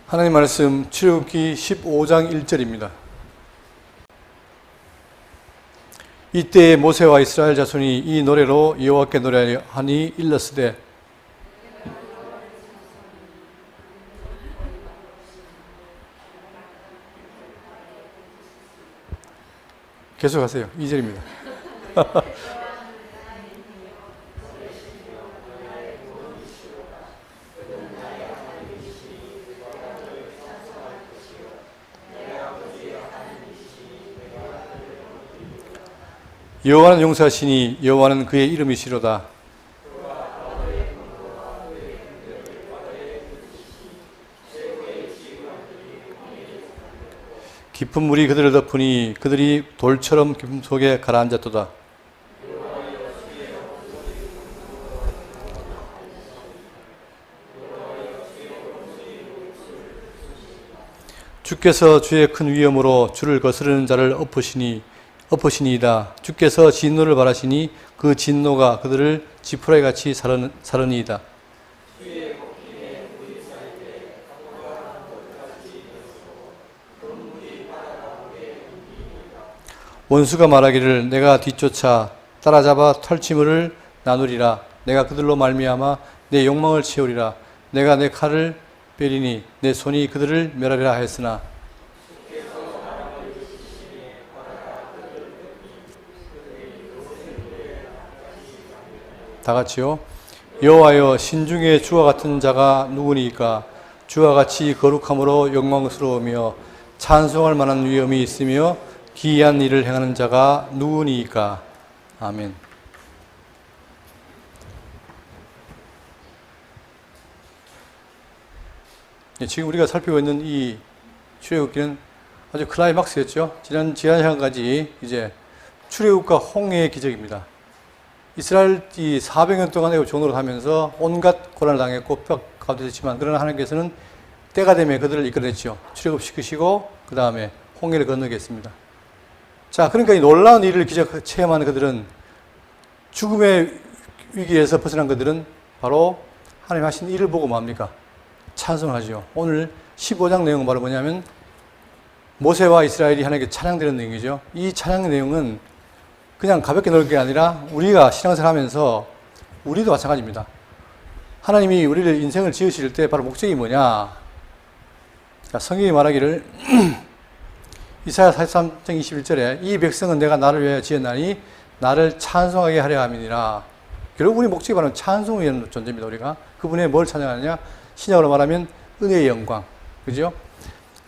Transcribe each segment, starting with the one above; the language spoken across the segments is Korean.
하나님 말씀 출애굽기 15장 1절입니다. 이때 모세와 이스라엘 자손이 이 노래로 여호와께 노래하니 일렀으되 계속하세요. 2절입니다. 여호와는 용사시니 여호와는 그의 이름이시로다. 깊은 물이 그들을 덮으니 그들이 돌처럼 깊음 속에 가라앉았도다. 주께서 주의 큰 위엄으로 주를 거스르는 자를 엎으시니이다. 주께서 진노를 바라시니 그 진노가 그들을 지푸라기같이 사르니이다. 원수가 말하기를 내가 뒤쫓아 따라잡아 털치물을 나누리라. 내가 그들로 말미암아 내 욕망을 채우리라. 내가 내 칼을 빼리니 내 손이 그들을 멸하리라 하였으나 다 같이요. 여호와여 신중에 주와 같은 자가 누구니까? 주와 같이 거룩함으로 영광스러우며 찬송할 만한 위엄이 있으며 기이한 일을 행하는 자가 누구니까? 아멘. 지금 우리가 살피고 있는 이 출애굽기는 아주 클라이막스였죠. 지난 시간까지 이제 출애굽과 홍해의 기적입니다. 이스라엘이 400년 동안 애굽 종노릇 하면서 온갖 고난을 당했고 뼈 가운데였지만 그러나 하나님께서는 때가 되면 그들을 이끌어냈죠. 출애굽시키시고 그 다음에 홍해를 건너겠습니다. 자, 그러니까 이 놀라운 일을 기적 체험하는 그들은 죽음의 위기에서 벗어난 그들은 바로 하나님 하신 일을 보고 뭡니까? 찬송하죠. 오늘 15장 내용은 바로 뭐냐면 모세와 이스라엘이 하나님께 찬양되는 내용이죠. 이 찬양 내용은 그냥 가볍게 넣을 게 아니라 우리가 신앙생활 하면서 우리도 마찬가지입니다. 하나님이 우리를 인생을 지으실 때 바로 목적이 뭐냐? 자, 성경이 말하기를 이사야 43장 21절에 이 백성은 내가 나를 위하여 지었나니 나를 찬송하게 하려 함이니라. 결국 우리 목적이 바로 찬송의 존재입니다. 우리가 그분의 뭘 찬양하느냐? 신약으로 말하면 은혜의 영광. 그죠?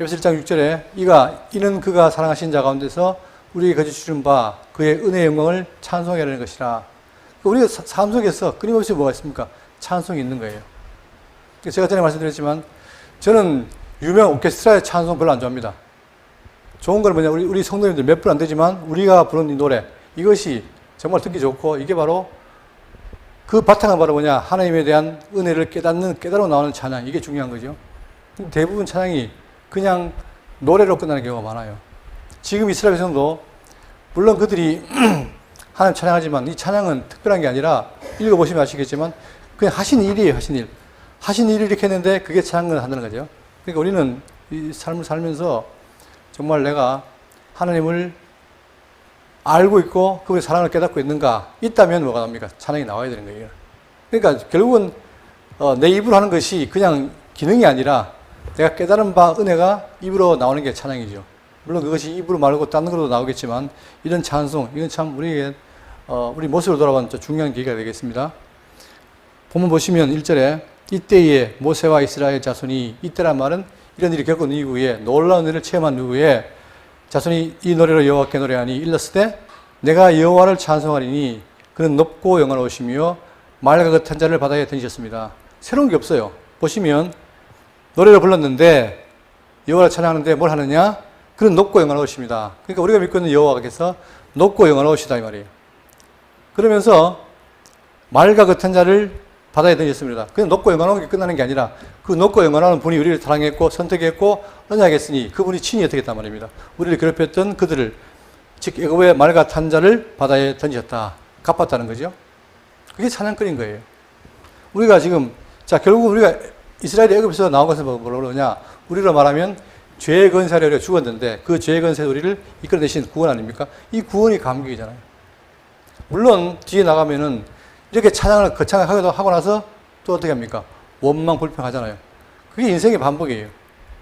에베소 1장 6절에 이는 그가 사랑하신 자 가운데서 우리에게 거저 주신 바 그의 은혜의 영광을 찬송하게 하는 것이라. 우리가 삶 속에서 끊임없이 뭐가 있습니까? 찬송이 있는 거예요. 제가 전에 말씀드렸지만 저는 유명 오케스트라의 찬송 별로 안 좋아합니다. 좋은 건 뭐냐? 우리 성도님들 몇 분 안 되지만 우리가 부르는 이 노래 이것이 정말 듣기 좋고 이게 바로 그 바탕은 바로 뭐냐? 하나님에 대한 은혜를 깨달아 나오는 찬양. 이게 중요한 거죠. 대부분 찬양이 그냥 노래로 끝나는 경우가 많아요. 지금 이스라엘 백성도 물론 그들이 하나님 찬양하지만 이 찬양은 특별한 게 아니라 읽어보시면 아시겠지만 그냥 하신 일이에요. 하신 일. 하신 일을 이렇게 했는데 그게 찬양을 한다는 거죠. 그러니까 우리는 이 삶을 살면서 정말 내가 하나님을 알고 있고 그분의 사랑을 깨닫고 있는가? 있다면 뭐가 납니까? 찬양이 나와야 되는 거예요. 그러니까 결국은 내 입으로 하는 것이 그냥 기능이 아니라 내가 깨달은 바 은혜가 입으로 나오는 게 찬양이죠. 물론 그것이 입으로 말고 다른 걸로도 나오겠지만 이런 찬송, 이건 참 우리에게 우리 모습으로 돌아가는 중요한 계기가 되겠습니다. 본문 보시면 1절에 이때에 모세와 이스라엘 자손이 이때란 말은 이런 일이 겪은 이후에 놀라운 일을 체험한 이후에 자손이 이 노래로 여호와께 노래하니 일렀으되 내가 여호와를 찬송하리니 그는 높고 영화로우시며 말과 같은 자를 바다에 던지셨습니다. 새로운 게 없어요. 보시면 노래를 불렀는데 여호와를 찬양하는데 뭘 하느냐? 그는 높고 영화로우십니다. 그러니까 우리가 믿고 있는 여호와께서 높고 영화로우시다 이 말이에요. 그러면서 말과 같은 자를 바다에 던졌습니다. 그냥 높고 영원한 게 끝나는 게 아니라 그 높고 영원한 분이 우리를 사랑했고 선택했고 언약했으니 그분이 친히 어떻게 했단 말입니다. 우리를 괴롭혔던 그들을 즉 애굽의 말과 탄 자를 바다에 던졌다. 갚았다는 거죠. 그게 찬양거리인 거예요. 우리가 지금 자 결국 우리가 이스라엘이 애굽에서 나온 것은 뭐라고 그러냐? 우리로 말하면 죄의 건사로 우리가 죽었는데 그 죄의 건사로 우리를 이끌어내신 구원 아닙니까? 이 구원이 감격이잖아요. 물론 뒤에 나가면은 이렇게 찬양을 거창하게 하고 나서 또 어떻게 합니까? 원망 불평하잖아요. 그게 인생의 반복이에요.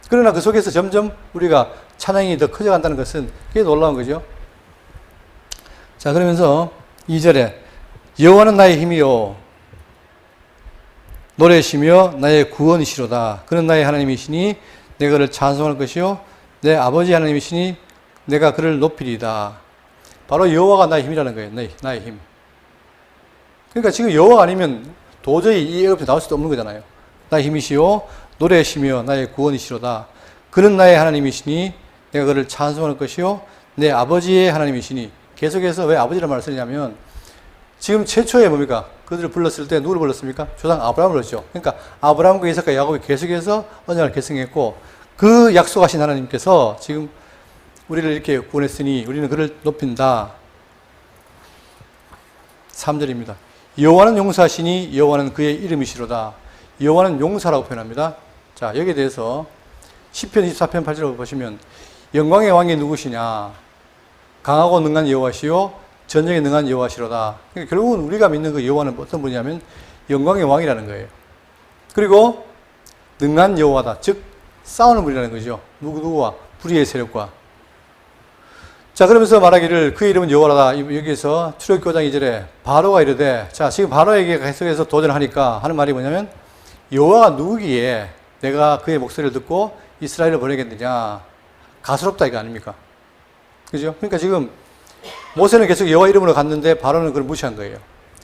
그러나 그 속에서 점점 우리가 찬양이 더 커져간다는 것은 그게 놀라운 거죠. 자, 그러면서 2절에 여호와는 나의 힘이요 노래시며 나의 구원이시로다. 그는 나의 하나님이시니 내가 그를 찬송할 것이요 내 아버지 하나님이시니 내가 그를 높이리이다. 바로 여호와가 나의 힘이라는 거예요. 나의 힘. 그러니까 지금 여호와가 아니면 도저히 이 애굽에서 나올 수도 없는 거잖아요. 나의 힘이시요 노래시며 나의 구원이시로다. 그는 나의 하나님이시니 내가 그를 찬송할 것이요 내 아버지의 하나님이시니. 계속해서 왜 아버지라는 말을 쓰냐면 지금 최초에 뭡니까? 그들을 불렀을 때 누구를 불렀습니까? 조상 아브라함을 불렀죠. 그러니까 아브라함과 이삭과 야곱이 계속해서 언약을 결성했고 그 약속하신 하나님께서 지금 우리를 이렇게 구원했으니 우리는 그를 높인다. 3절입니다. 여호와는 용사시니 여호와는 그의 이름이시로다. 여호와는 용사라고 표현합니다. 자, 여기에 대해서 시편 24편 8절을 보시면 영광의 왕이 누구시냐? 강하고 능한 여호와시요 전쟁에 능한 여호와시로다. 그러니까 결국은 우리가 믿는 그 여호와는 어떤 분이냐면 영광의 왕이라는 거예요. 그리고 능한 여호와다. 즉 싸우는 분이라는 거죠. 누구와? 불의의 세력과. 자, 그러면서 말하기를 그의 이름은 여호와다. 여기에서 출애굽기 5장 2절에 바로가 이르되, 자, 지금 바로에게 계속해서 도전하니까 하는 말이 뭐냐면 여호와가 누구기에 내가 그의 목소리를 듣고 이스라엘을 보내겠느냐. 가스롭다 이거 아닙니까? 그죠? 그러니까 지금 모세는 계속 여호와 이름으로 갔는데 바로는 그걸 무시한 거예요.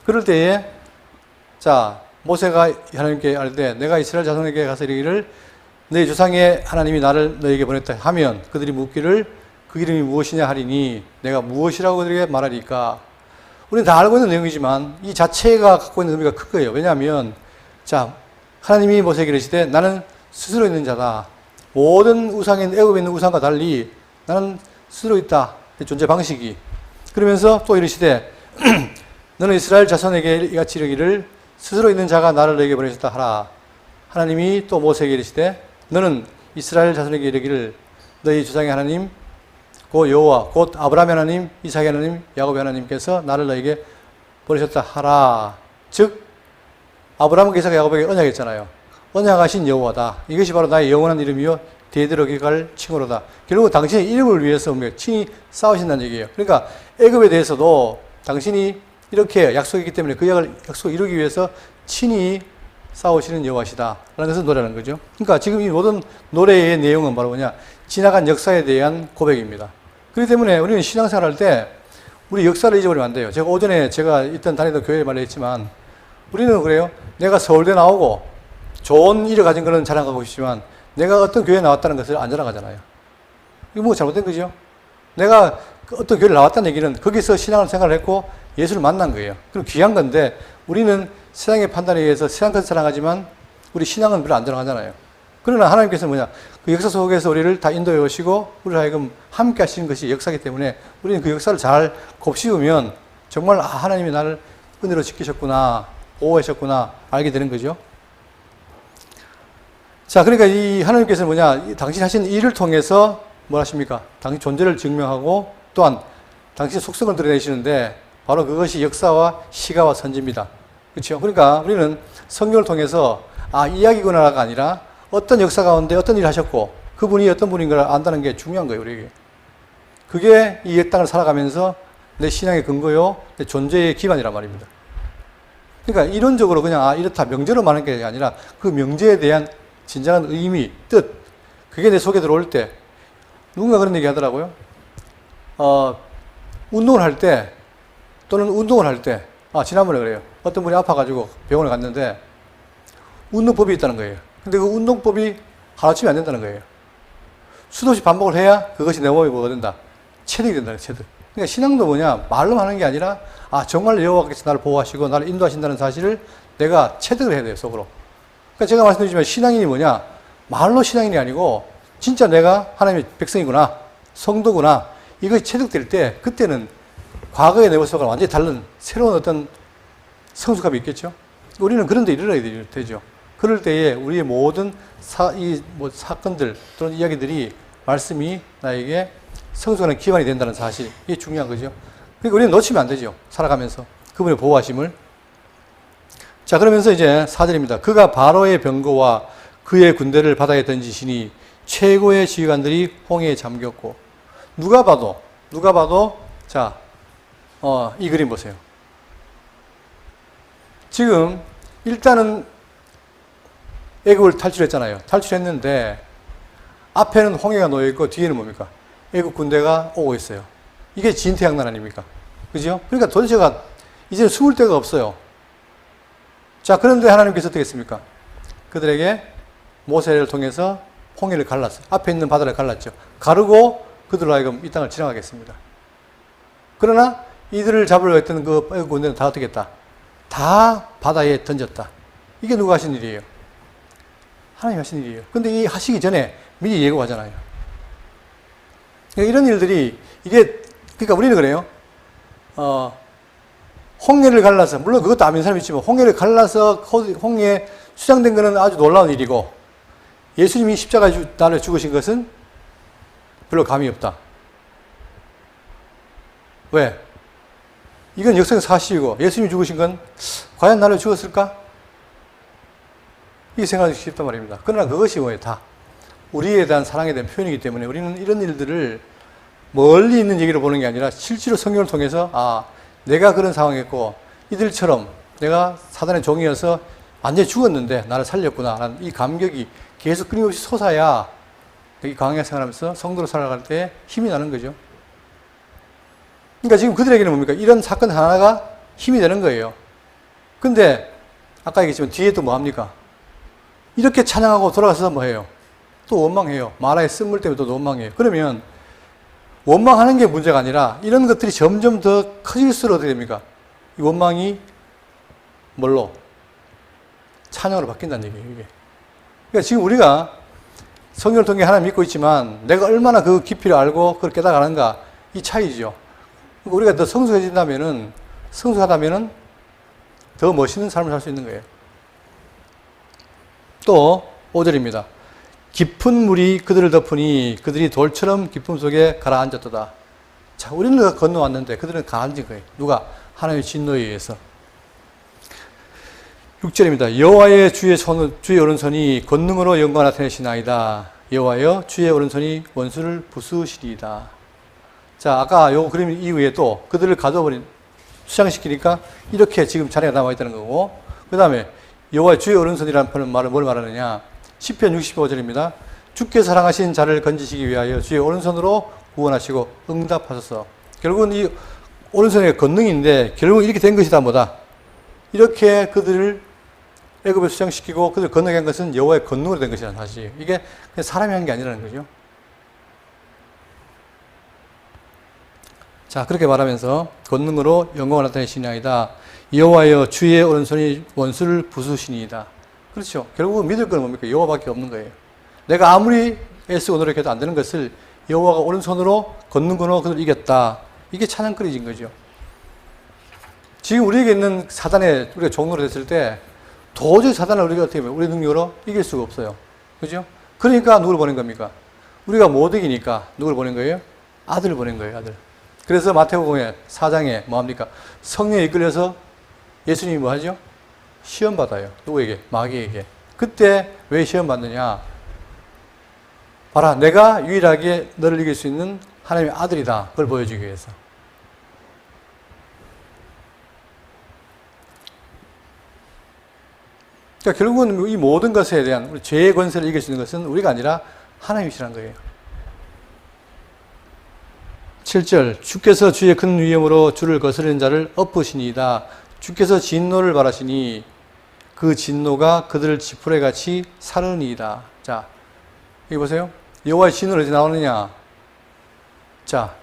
그럴 때에 자, 모세가 하나님께 알되 내가 이스라엘 자손에게 가서 이르기를 내 조상의 하나님이 나를 너에게 보냈다 하면 그들이 묻기를 그 이름이 무엇이냐 하리니 내가 무엇이라고 그들에게 말하리까. 우리는 다 알고 있는 내용이지만 이 자체가 갖고 있는 의미가 큰 거예요. 왜냐하면 자, 하나님이 모세에게 이르시되 나는 스스로 있는 자다. 모든 우상인 애굽에 있는 우상과 달리 나는 스스로 있다. 존재 방식이. 그러면서 또 이르시되 너는 이스라엘 자손에게 이같이 이르기를 스스로 있는 자가 나를 너에게 보내셨다 하라. 하나님이 또 모세에게 이르시되 너는 이스라엘 자손에게 이르기를 너희 조상의 하나님 곧 여호와 곧 아브라함의 하나님 이삭의 하나님 야곱의 하나님께서 나를 너에게 보내셨다 하라. 즉 아브라함과 이삭과 야곱에게 언약했잖아요. 언약하신 여호와다. 이것이 바로 나의 영원한 이름이요 대대로 갈 칭호로다. 결국 당신의 이름을 위해서 친히 싸우신다는 얘기예요. 그러니까 애굽에 대해서도 당신이 이렇게 약속했기 때문에 그 약속을 이루기 위해서 친히 싸우시는 여호와시다 라는 것을 노래하는 거죠. 그러니까 지금 이 모든 노래의 내용은 바로 뭐냐, 지나간 역사에 대한 고백입니다. 그렇기 때문에 우리는 신앙생활 할 때 우리 역사를 잊어버리면 안 돼요. 제가 오전에 제가 있던 다니던 교회에 말했지만 우리는 그래요. 내가 서울대 나오고 좋은 일을 가진 거는 자랑하고 싶지만 내가 어떤 교회에 나왔다는 것을 안 자랑하잖아요. 이거 뭐 잘못된 거죠. 내가 어떤 교회를 나왔다는 얘기는 거기서 신앙을 생활을 했고 예수를 만난 거예요. 그럼 귀한 건데 우리는 세상의 판단에 의해서 세상 것을 자랑하지만 우리 신앙은 별로 안 자랑하잖아요. 그러나 하나님께서는 뭐냐, 그 역사 속에서 우리를 다 인도해 오시고 우리를 하여금 함께 하시는 것이 역사이기 때문에 우리는 그 역사를 잘 곱씹으면 정말 하나님이 나를 은혜로 지키셨구나, 보호하셨구나 알게 되는 거죠. 자, 그러니까 이 하나님께서는 뭐냐, 당신 하신 일을 통해서 뭘 하십니까? 당신 존재를 증명하고 또한 당신의 속성을 드러내시는데 바로 그것이 역사와 시가와 선지입니다. 그렇죠? 그러니까 우리는 성경을 통해서 이야기구나가 아니라 어떤 역사 가운데 어떤 일을 하셨고 그분이 어떤 분인 걸 안다는 게 중요한 거예요, 우리에게. 그게 이 땅을 살아가면서 내 신앙의 근거요, 내 존재의 기반이란 말입니다. 그러니까 이론적으로 그냥 이렇다 명제로 말하는 게 아니라 그 명제에 대한 진정한 의미, 뜻, 그게 내 속에 들어올 때 누군가 그런 얘기 하더라고요. 운동을 할 때 또는 운동을 할 때 지난번에 그래요. 어떤 분이 아파가지고 병원에 갔는데 운동법이 있다는 거예요. 근데 그 운동법이 하루아침에 안 된다는 거예요. 수도 없이 반복을 해야 그것이 내 몸에 뭐가 된다? 체득이 된다, 체득. 그러니까 신앙도 뭐냐, 말로 하는 게 아니라 정말 여호와께서 나를 보호하시고 나를 인도하신다는 사실을 내가 체득을 해야 돼요, 속으로. 그러니까 제가 말씀드리지만 신앙인이 뭐냐, 말로 신앙인이 아니고 진짜 내가 하나님의 백성이구나, 성도구나, 이것이 체득될 때 그때는 과거의 내 모습과 완전히 다른 새로운 어떤 성숙함이 있겠죠. 우리는 그런 데 이르러야 되죠. 그럴 때에 우리의 모든 사건들 또는 이야기들이 말씀이 나에게 성숙하는 기반이 된다는 사실, 이게 중요한 거죠. 그러니까 우리는 놓치면 안 되죠. 살아가면서 그분의 보호하심을. 자, 그러면서 이제 4절입니다. 그가 바로의 병거와 그의 군대를 바다에 던지시니 최고의 지휘관들이 홍해에 잠겼고. 누가 봐도 자, 이 그림 보세요. 지금 일단은 애국을 탈출했잖아요. 탈출했는데 앞에는 홍해가 놓여 있고 뒤에는 뭡니까? 애국 군대가 오고 있어요. 이게 진퇴양난 아닙니까? 그죠? 그러니까 도대체 이제 숨을 데가 없어요. 자, 그런데 하나님께서 어떻게 했습니까? 그들에게 모세를 통해서 홍해를 갈랐어요. 앞에 있는 바다를 갈랐죠. 가르고 그들로 하여금 이 땅을 지나가겠습니다. 그러나 이들을 잡으려고 했던 그 애국 군대는 다 어떻게 했다? 다 바다에 던졌다. 이게 누가 하신 일이에요? 하나님 하신 일이에요. 근데 이 하시기 전에 미리 예고하잖아요. 그러니까 이런 일들이 그러니까 우리는 그래요. 홍해를 갈라서, 물론 그것도 아는 사람이 있지만, 홍해를 갈라서 홍해에 수장된 것은 아주 놀라운 일이고, 예수님이 십자가에 달려 죽으신 것은 별로 감이 없다. 왜? 이건 역사의 사실이고, 예수님이 죽으신 건 과연 나를 죽었을까? 이게 생각하기 쉽단 말입니다. 그러나 그것이 뭐예요? 다 우리에 대한 사랑에 대한 표현이기 때문에 우리는 이런 일들을 멀리 있는 얘기로 보는 게 아니라 실제로 성경을 통해서 내가 그런 상황이었고 이들처럼 내가 사단의 종이어서 완전히 죽었는데 나를 살렸구나 라는 이 감격이 계속 끊임없이 솟아야 이 광야 생활하면서 성도로 살아갈 때 힘이 나는 거죠. 그러니까 지금 그들에게는 뭡니까? 이런 사건 하나가 힘이 되는 거예요. 근데 아까 얘기했지만 뒤에 또 뭐 합니까? 이렇게 찬양하고 돌아가서 뭐 해요? 또 원망해요. 마라의 쓴물 때문에 또 원망해요. 그러면 원망하는 게 문제가 아니라 이런 것들이 점점 더 커질수록 어떻게 됩니까? 이 원망이 뭘로? 찬양으로 바뀐다는 얘기예요, 이게. 그러니까 지금 우리가 성경을 통해 하나님 믿고 있지만 내가 얼마나 그 깊이를 알고 그걸 깨달아가는가 이 차이죠. 그러니까 우리가 더 성숙하다면은 더 멋있는 삶을 살 수 있는 거예요. 또 5절입니다. 깊은 물이 그들을 덮으니 그들이 돌처럼 깊음 속에 가라앉았도다. 자, 우리는 건너왔는데 그들은 가라앉은 거예요. 누가? 하나님의 진노에 의해서. 6절입니다. 여호와의 주의 오른손이 권능으로 영광을 나타내시나이다. 여호와여 주의 오른손이 원수를 부수시리이다. 자, 아까 요 그림 이후에 또 그들을 가둬버린 수장시키니까 이렇게 지금 자리가 남아 있다는 거고, 그 다음에 여호와의 주의 오른손이라는 말은 뭘 말하느냐? 시편 65절입니다. 주께서 사랑하신 자를 건지시기 위하여 주의 오른손으로 구원하시고 응답하소서. 결국은 이 오른손의 권능인데 결국은 이렇게 된 것이다 뭐다? 이렇게 그들을 애굽에 수장시키고 그들을 건너게 한 것은 여호와의 권능으로 된 것이라는 사실. 이게 그냥 사람이 한 게 아니라는 거죠. 자, 그렇게 말하면서 권능으로 영광을 나타내시나이다. 여호와여 주의 오른손이 원수를 부수시니이다. 그렇죠. 결국은 믿을 건 뭡니까? 여호와밖에 없는 거예요. 내가 아무리 애쓰고 노력해도 안 되는 것을 여호와가 오른손으로 권능으로 그들 이겼다. 이게 찬양거리인 거죠. 지금 우리에게 있는 사단에 우리가 종로로 됐을 때 도저히 사단을 우리가 어떻게 하면 우리 능력으로 이길 수가 없어요. 그죠? 그러니까 누굴 보낸 겁니까? 우리가 못 이기니까 누굴 보낸 거예요? 아들을 보낸 거예요, 아들. 그래서 마태복음의 4장에 뭐합니까? 성령에 이끌려서 예수님이 뭐 하죠? 시험 받아요. 누구에게? 마귀에게. 그때 왜 시험 받느냐? 봐라, 내가 유일하게 너를 이길 수 있는 하나님의 아들이다. 그걸 보여주기 위해서. 그러니까 결국은 이 모든 것에 대한 우리 죄의 권세를 이길 수 있는 것은 우리가 아니라 하나님이시라는 거예요. 7절 주께서 주의 큰 위엄으로 주를 거스르는 자를 엎으시니이다. 주께서 진노를 바라시니 그 진노가 그들을 지푸레같이 사르니이다. 자, 여기 보세요. 여호와의 진노는 어디 나오느냐? 자,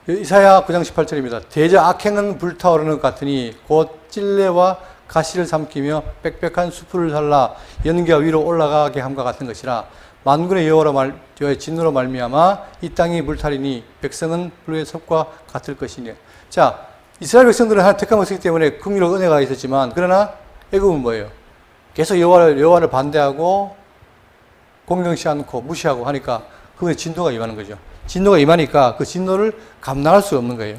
이사야 9장 18절입니다. 대저 악행은 불타오르는 것 같으니 곧 찔레와 가시를 삼키며 빽빽한 수풀을 살라 연기가 위로 올라가게 함과 같은 것이라. 만군의 여호와의 진노로 말미암아 이 땅이 불타리니 백성은 불의 섭과 같을 것이니. 자, 이스라엘 백성들은 하나님 택한 것이기 때문에 긍휼과 은혜가 있었지만, 그러나 애굽은 뭐예요? 계속 여호와를 반대하고 공경치 않고 무시하고 하니까 그분의 진노가 임하는 거죠. 진노가 임하니까 그 진노를 감당할 수 없는 거예요.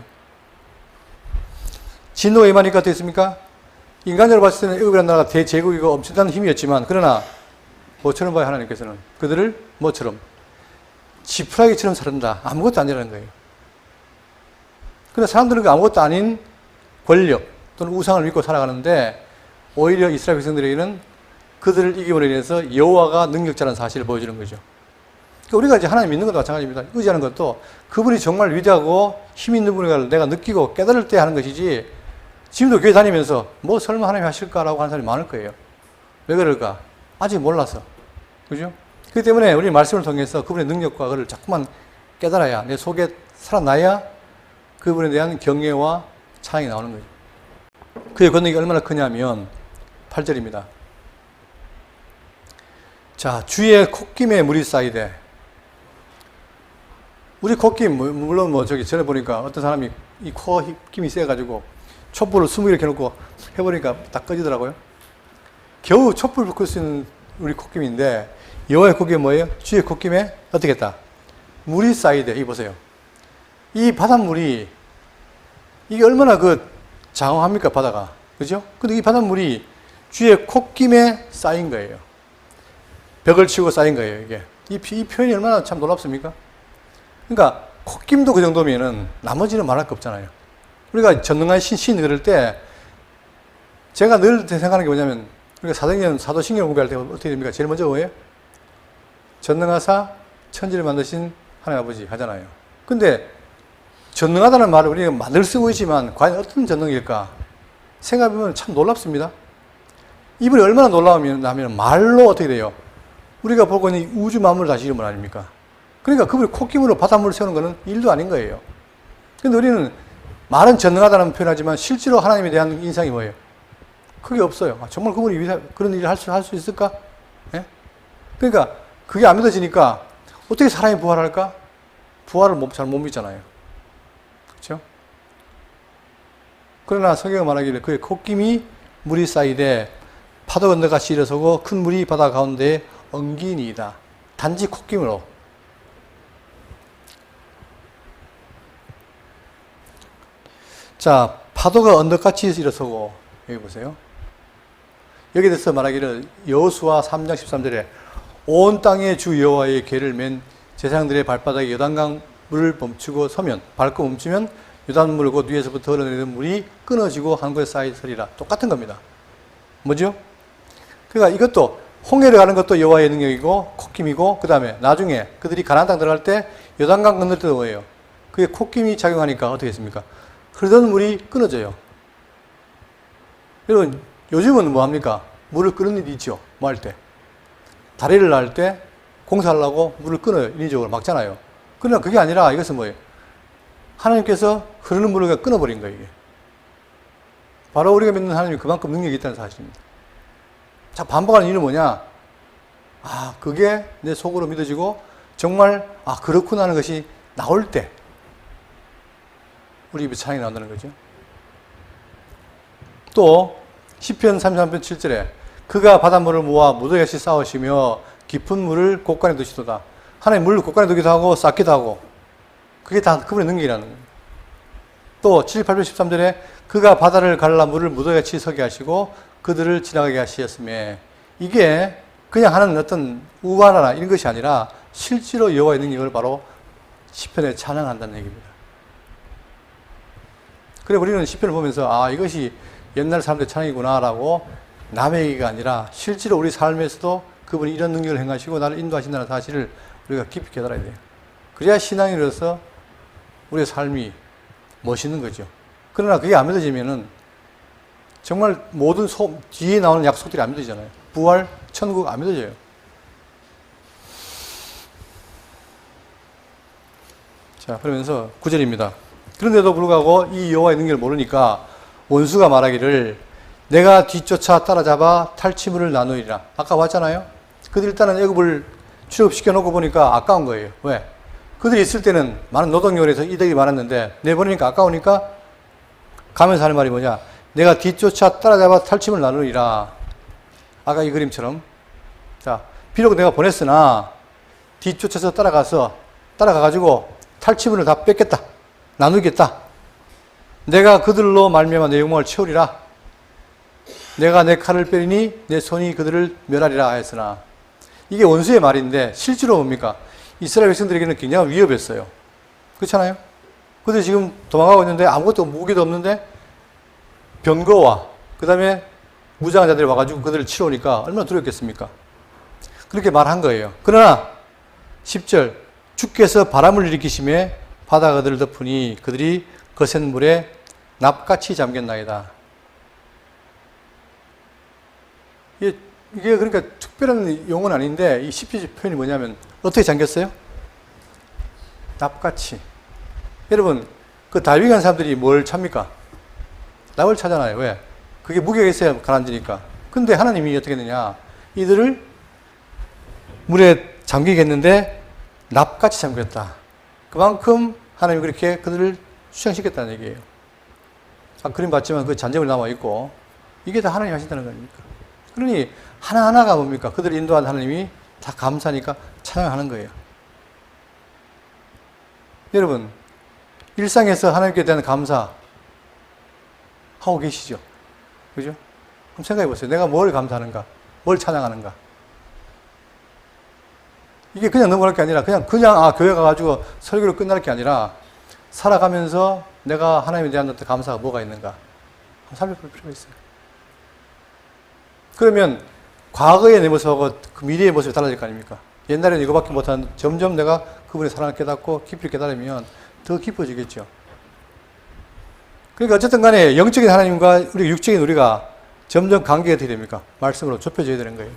진노가 임하니까 어떻습니까? 인간적으로 봤을 때는 애굽이라는 나라가 대제국이고 엄청난 힘이었지만 그러나 뭐처럼 봐요 하나님께서는 그들을 뭐처럼 지푸라기처럼 살았다. 아무것도 아니라는 거예요. 그러나 사람들은 그 아무것도 아닌 권력 또는 우상을 믿고 살아가는데 오히려 이스라엘 백성들에게는 그들을 이김으로 인해서 여호와가 능력자라는 사실을 보여주는 거죠. 그러니까 우리가 이제 하나님 믿는 것도 마찬가지입니다. 의지하는 것도 그분이 정말 위대하고 힘 있는 분을 내가 느끼고 깨달을 때 하는 것이지 지금도 교회 다니면서 뭐 설마 하나님이 하실까라고 하는 사람이 많을 거예요. 왜 그럴까? 아직 몰라서. 그죠? 그렇기 때문에 우리 말씀을 통해서 그분의 능력과 그를 자꾸만 깨달아야 내 속에 살아나야 그분에 대한 경외와 찬양이 나오는 거죠. 그의 권능이 얼마나 크냐면 8절입니다. 자, 주의 콧김에 물이 쌓이되 우리 콧김 물론 뭐 저기 전에 보니까 어떤 사람이 이 코 힘이 세가지고 촛불을 20개 켜놓고 해보니까 다 꺼지더라고요. 겨우 촛불을 끌 수 있는 우리 콧김인데 여호와의 콧김이 뭐예요? 주의 콧김에 어떻게 했다? 물이 쌓이되 이 보세요. 이 바닷물이 이게 얼마나 그 장황합니까 바다가 그죠? 근데 이 바닷물이 주의 콧김에 쌓인 거예요. 벽을 치고 쌓인 거예요 이게. 이 표현이 얼마나 참 놀랍습니까? 그러니까 콧김도 그 정도면은 나머지는 말할 거 없잖아요. 우리가 전능한 신 그럴 때 제가 늘 생각하는 게 뭐냐면 우리가 사도신경 공부할 때 어떻게 됩니까? 제일 먼저 뭐예요? 전능하사 천지를 만드신 하나님 아버지 하잖아요. 근데 전능하다는 말을 우리가 많이 쓰고 있지만 과연 어떤 전능일까? 생각해보면 참 놀랍습니다. 이분이 얼마나 놀라우면 말로 어떻게 돼요? 우리가 보고 있는 우주 만물을 다스리는 분 아닙니까? 그러니까 그분이 콧김으로 바닷물을 세우는 것은 일도 아닌 거예요. 근데 우리는 말은 전능하다는 표현하지만 실제로 하나님에 대한 인상이 뭐예요? 그게 없어요. 아, 정말 그분이 그런 일을 할 수 있을까? 예? 그러니까 그게 안 믿어지니까 어떻게 사람이 부활할까? 부활을 잘 못 믿잖아요. 그렇죠? 그러나 성경은 말하기를 그의 콧김이 물이 쌓이되 파도 건너같이 일어서고 큰 물이 바다 가운데에 엉기니이다. 단지 콧김으로. 자, 파도가 언덕같이 일어서고 여기 보세요. 여기에 대해서 말하기를 여호수아 3장 13절에 온 땅의 주 여호와의 궤를 맨 제사장들의 발바닥에 요단강 물을 멈추고 서면 밟고 멈추면 요단물 곧 위에서부터 흘러내리는 물이 끊어지고 한 곳에 쌓이서리라. 똑같은 겁니다. 뭐죠? 그러니까 이것도 홍해를 가는 것도 여호와의 능력이고 콧김이고 그 다음에 나중에 그들이 가나안 땅 들어갈 때 요단강 건널 때도 뭐예요? 그게 콧김이 작용하니까 어떻게 했습니까? 흐르던 물이 끊어져요. 여러분 요즘은 뭐합니까? 물을 끄는 일이 있죠. 뭐 할 때? 다리를 날 때 공사하려고 물을 끊어요. 인위적으로 막잖아요. 그러나 그게 아니라 이것은 뭐예요? 하나님께서 흐르는 물을 끊어버린 거예요. 이게. 바로 우리가 믿는 하나님이 그만큼 능력이 있다는 사실입니다. 자, 반복하는 이유는 뭐냐? 아, 그게 내 속으로 믿어지고 정말 아, 그렇구나 하는 것이 나올 때 우리 입에 찬양이 나온다는 거죠. 또 시편 33편 7절에 그가 바닷물을 모아 무더기같이 쌓으시며 깊은 물을 곳간에 두시도다. 하나님 물을 곳간에 두기도 하고 쌓기도 하고 그게 다 그분의 능력이라는 거예요. 또 78편 13절에 그가 바다를 갈라 물을 무더기같이 서게 하시고 그들을 지나가게 하시었으며 이게 그냥 하는 어떤 우화나 이런 것이 아니라 실제로 여호와의 능력을 바로 시편에 찬양한다는 얘기입니다. 그래 우리는 시편을 보면서 아 이것이 옛날 사람들의 찬양이구나라고 남의 얘기가 아니라 실제로 우리 삶에서도 그분이 이런 능력을 행하시고 나를 인도하신다는 사실을 우리가 깊이 깨달아야 돼요. 그래야 신앙인으로서 우리의 삶이 멋있는 거죠. 그러나 그게 안 믿어지면은 정말 모든 뒤에 나오는 약속들이 안 믿어지잖아요. 부활, 천국 안 믿어져요. 자, 그러면서 9절입니다. 그런데도 불구하고 이 여호와의 능력을 모르니까 원수가 말하기를 내가 뒤쫓아 따라잡아 탈취물을 나누리라. 아까 봤잖아요. 그들 일단은 애굽을 출애굽시켜 놓고 보니까 아까운 거예요. 왜? 그들이 있을 때는 많은 노동력을 해서 이득이 많았는데 내보내니까 아까우니까 가면서 하는 말이 뭐냐? 내가 뒤쫓아 따라잡아 탈취물을 나누리라. 아까 이 그림처럼. 자, 비록 내가 보냈으나 뒤쫓아서 따라가가지고 탈취물을 다 뺏겠다. 나누겠다. 내가 그들로 말미암아 내 욕망을 채우리라. 내가 내 칼을 빼리니 내 손이 그들을 멸하리라 하였으나, 이게 원수의 말인데 실제로 뭡니까? 이스라엘 백성들에게는 굉장히 위협했어요. 그렇잖아요? 그들이 지금 도망가고 있는데 아무것도 무기도 없는데 병거와 그 다음에 무장한 자들이 와가지고 그들을 치러 오니까 얼마나 두렵겠습니까? 그렇게 말한 거예요. 그러나 10절, 주께서 바람을 일으키심에 바다가 그들을 덮으니 그들이 거센 물에 납같이 잠겼나이다. 이게 그러니까 특별한 용어는 아닌데 이 10절 표현이 뭐냐면 어떻게 잠겼어요? 납같이. 여러분, 그 다이빙한 사람들이 뭘 찾습니까? 납을 찾잖아요. 왜? 그게 무게가 있어야 가라앉으니까. 근데 하나님이 어떻게 했느냐? 이들을 물에 잠기겠는데 납같이 잠겼다. 그만큼 하나님이 그렇게 그들을 수장시켰다는 얘기예요. 그림 봤지만 그 잔재물이 남아있고, 이게 다 하나님이 하신다는 겁니까? 그러니 하나하나가 뭡니까? 그들을 인도한 하나님이 다 감사하니까 찬양하는 거예요. 여러분, 일상에서 하나님께 대한 감사 하고 계시죠? 그죠? 한번 생각해 보세요. 내가 뭘 감사하는가? 뭘 찬양하는가? 이게 그냥 넘어갈 게 아니라 그냥 교회 가가지고 설교로 끝날 게 아니라 살아가면서 내가 하나님에 대한 어떤 감사가 뭐가 있는가? 한번 살펴볼 필요가 있어요. 그러면 과거의 내 모습하고 그 미래의 모습이 달라질 거 아닙니까? 옛날에는 이거밖에 못하는 점점 내가 그분의 사랑을 깨닫고 깊이 깨달으면 더 깊어지겠죠. 그러니까 어쨌든 간에 영적인 하나님과 우리 육적인 우리가 점점 관계가 어떻게 됩니까? 말씀으로 좁혀져야 되는 거예요.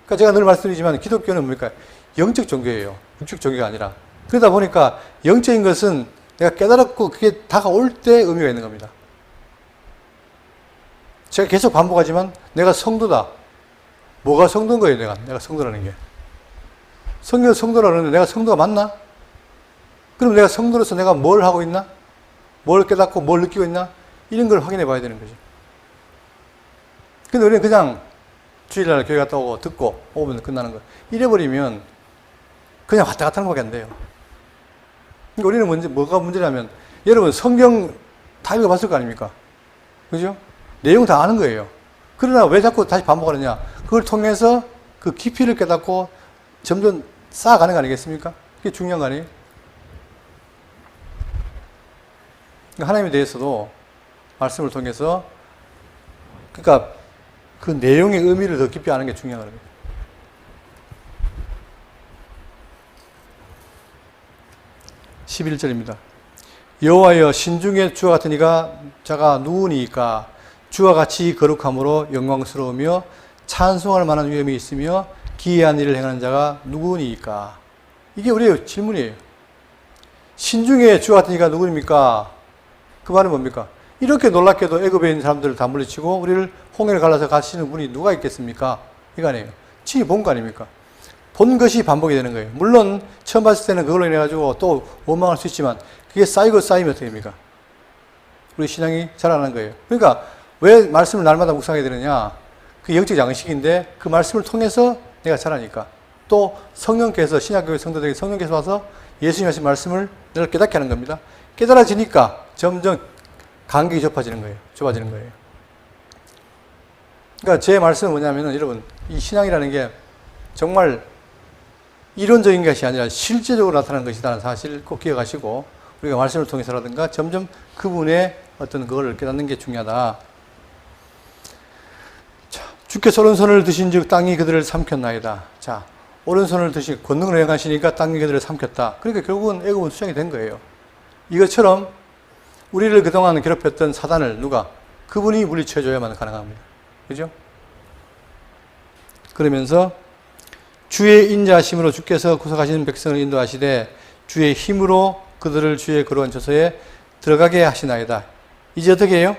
그러니까 제가 늘 말씀드리지만 기독교는 뭡니까? 영적 종교예요. 육적 종교가 아니라. 그러다 보니까 영적인 것은 내가 깨달았고 그게 다가올 때 의미가 있는 겁니다. 제가 계속 반복하지만 내가 성도다. 뭐가 성도인 거예요, 내가 성도라는 게. 성경 성도라는데 내가 성도가 맞나? 그럼 내가 성도로서 내가 뭘 하고 있나? 뭘 깨닫고 뭘 느끼고 있나? 이런 걸 확인해 봐야 되는 거죠. 근데 우리는 그냥 주일날 교회 갔다 오고 듣고 오면 끝나는 거예요. 이래버리면 그냥 왔다 갔다 하는 것밖에 안 돼요. 그러니까 우리는 뭐가 문제냐면, 여러분 성경 다 읽어봤을 거 아닙니까? 그죠? 내용 다 아는 거예요. 그러나 왜 자꾸 다시 반복하느냐? 그걸 통해서 그 깊이를 깨닫고 점점 쌓아가는 거 아니겠습니까? 그게 중요한 거 아니에요? 하나님에 대해서도 말씀을 통해서, 그러니까 그 내용의 의미를 더 깊이 아는 게 중요한 겁니다. (11절입니다) 여호와여, 신중에 주와 같은 이가 자가 누우니까 주와 같이 거룩함으로 영광스러우며 찬송할 만한 위엄이 있으며 기이한 일을 행하는 자가 누구니까? 이게 우리의 질문이에요. 신중에 주와 같은 이가 누구입니까? 그 말은 뭡니까? 이렇게 놀랍게도 애굽에 있는 사람들을 다 물리치고 우리를 홍해를 갈라서 가시는 분이 누가 있겠습니까? 이거 아니에요. 지금 본 거 아닙니까? 본 것이 반복이 되는 거예요. 물론 처음 봤을 때는 그걸로 인해 가지고 또 원망할 수 있지만 그게 쌓이고 쌓이면 어떻게 됩니까? 우리 신앙이 자라나는 거예요. 그러니까 왜 말씀을 날마다 묵상하게 되느냐? 그게 영적 양식인데 그 말씀을 통해서 내가 자라니까. 또 성령께서, 신약교회 성도들에게 성령께서 와서 예수님 하신 말씀을 내가 깨닫게 하는 겁니다. 깨달아지니까 점점 간격이 좁아지는 거예요. 그러니까 제 말씀은 뭐냐면은, 여러분, 이 신앙이라는 게 정말 이론적인 것이 아니라 실제적으로 나타나는 것이라는 사실을 꼭 기억하시고, 우리가 말씀을 통해서라든가 점점 그분의 어떤 그걸 깨닫는 게 중요하다. 자, 주께서 오른손을 드신 즉 땅이 그들을 삼켰나이다. 자, 오른손을 드신 권능을 행하시니까 땅이 그들을 삼켰다. 그러니까 결국은 애굽은 수장이 된 거예요. 이것처럼 우리를 그동안 괴롭혔던 사단을 누가? 그분이 물리쳐줘야만 가능합니다. 그죠? 그러면서 주의 인자하심으로 주께서 구속하시는 백성을 인도하시되 주의 힘으로 그들을 주의 거룩한 처소에 들어가게 하시나이다. 이제 어떻게 해요?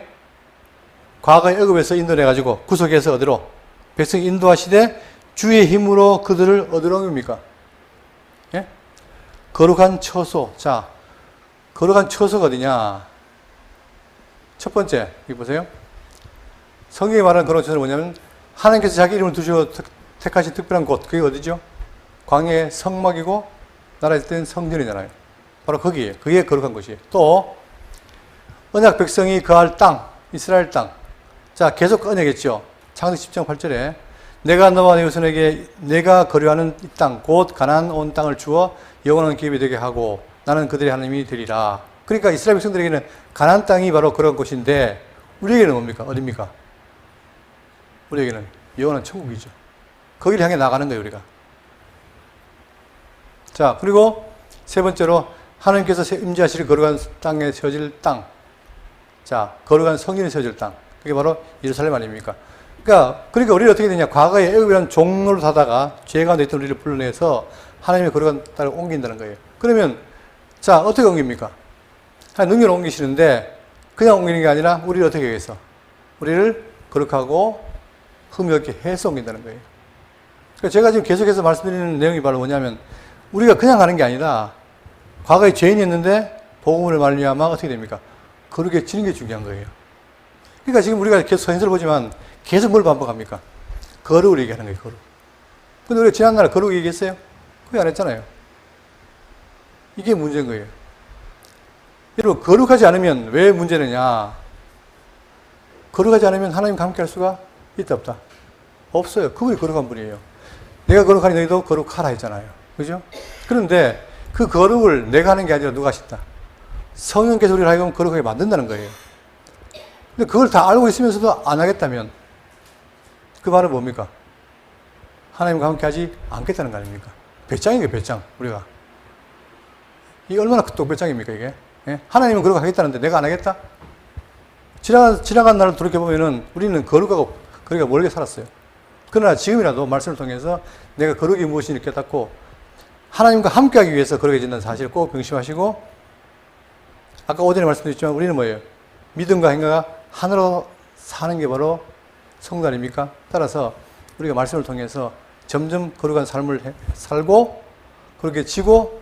과거에 애굽에서 인도해가지고 구속해서 어디로? 백성 인도하시되 주의 힘으로 그들을 어디로 옮깁니까? 예? 거룩한 처소. 자, 거룩한 처소가 어디냐? 첫 번째, 여기 보세요. 성경이 말하는 거룩한 처소는 뭐냐면 하나님께서 자기 이름을 두시고 택하신 특별한 곳, 그게 어디죠? 광야의 성막이고 나라에 있을 때는 성전이잖아요. 바로 거기에요. 그게 거룩한 곳이에요. 또 언약 백성이 거할 땅, 이스라엘 땅. 자, 계속 언약했죠. 창세기 10장 8절에 내가 너와 네 후손에게 내가 거류하는 이 땅, 곧 가나안 온 땅을 주어 영원한 기업이 되게 하고 나는 그들의 하나님이 되리라. 그러니까 이스라엘 백성들에게는 가나안 땅이 바로 그런 곳인데 우리에게는 뭡니까? 어딥니까? 우리에게는 영원한 천국이죠. 거기를 향해 나가는 거예요, 우리가. 자, 그리고 세 번째로 하나님께서 임재하실 거룩한 땅에 세워질 땅. 자, 거룩한 성전에 세워질 땅. 그게 바로 예루살렘 아닙니까? 그러니까 우리는 어떻게 되냐? 과거에 애굽이라는 종로를 사다가 죄 가운데 있던 우리를 불러내서 하나님의 거룩한 땅을 옮긴다는 거예요. 그러면 자, 어떻게 옮깁니까? 하나님 능력을 옮기시는데 그냥 옮기는 게 아니라 우리를 어떻게 하겠어? 우리를 거룩하고 흠이 없게 해서 옮긴다는 거예요. 그러니까 제가 지금 계속해서 말씀드리는 내용이 바로 뭐냐면 우리가 그냥 가는 게 아니라 과거에 죄인이었는데 복음을 말미암아 어떻게 됩니까? 거룩해지는 게 중요한 거예요. 그러니까 지금 우리가 계속 서신서를 보지만 계속 뭘 반복합니까? 거룩을 얘기하는 거예요, 거룩. 근데 우리가 지난날에 거룩 얘기했어요? 그게 안 했잖아요. 이게 문제인 거예요. 여러분, 거룩하지 않으면 왜 문제느냐? 거룩하지 않으면 하나님과 함께 할 수가 있다, 없다? 없어요. 그분이 거룩한 분이에요. 내가 거룩하니 너희도 거룩하라 했잖아요. 그죠? 그런데 그 거룩을 내가 하는 게 아니라 누가 하신다? 성령께서 우리를 하여금 거룩하게 만든다는 거예요. 근데 그걸 다 알고 있으면서도 안 하겠다면 그 말은 뭡니까? 하나님과 함께 하지 않겠다는 거 아닙니까? 배짱이에요, 배짱, 우리가. 이게 얼마나 또 배짱입니까, 이게? 예? 하나님은 거룩 하겠다는데 내가 안 하겠다? 지나간 날을 돌이켜보면은 우리는 거룩하고 거리가 멀게 살았어요. 그러나 지금이라도 말씀을 통해서 내가 거룩이 무엇인지 깨닫고 하나님과 함께 하기 위해서 거룩해진다는 사실을 꼭 명심하시고, 아까 오전에 말씀드렸지만 우리는 뭐예요? 믿음과 행위가 하나로 사는 게 바로 성도 아닙니까? 따라서 우리가 말씀을 통해서 점점 거룩한 삶을 살고 그렇게 지고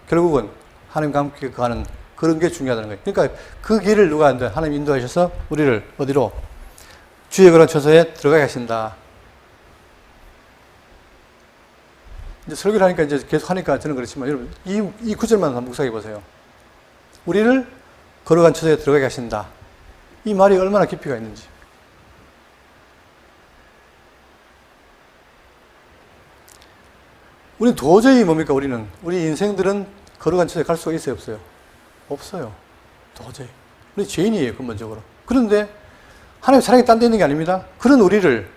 결국은 하나님과 함께 가는 그런 게 중요하다는 거예요. 그러니까 그 길을 누가 하나님 인도하셔서 우리를 어디로? 주의 거룩한 처소에 들어가게 하신다. 이제 설교를 하니까 이제 계속 하니까 저는 그렇지만 여러분 이 구절만 한번 묵상해 보세요. 우리를 거룩한 처소에 들어가게 하신다. 이 말이 얼마나 깊이가 있는지. 우리는 도저히 뭡니까? 우리 인생들은 거룩한 처소에 갈 수가 있어요, 없어요? 없어요. 도저히. 우리 죄인이에요, 근본적으로. 그런데 하나님의 사랑이 딴 데 있는 게 아닙니다. 그런 우리를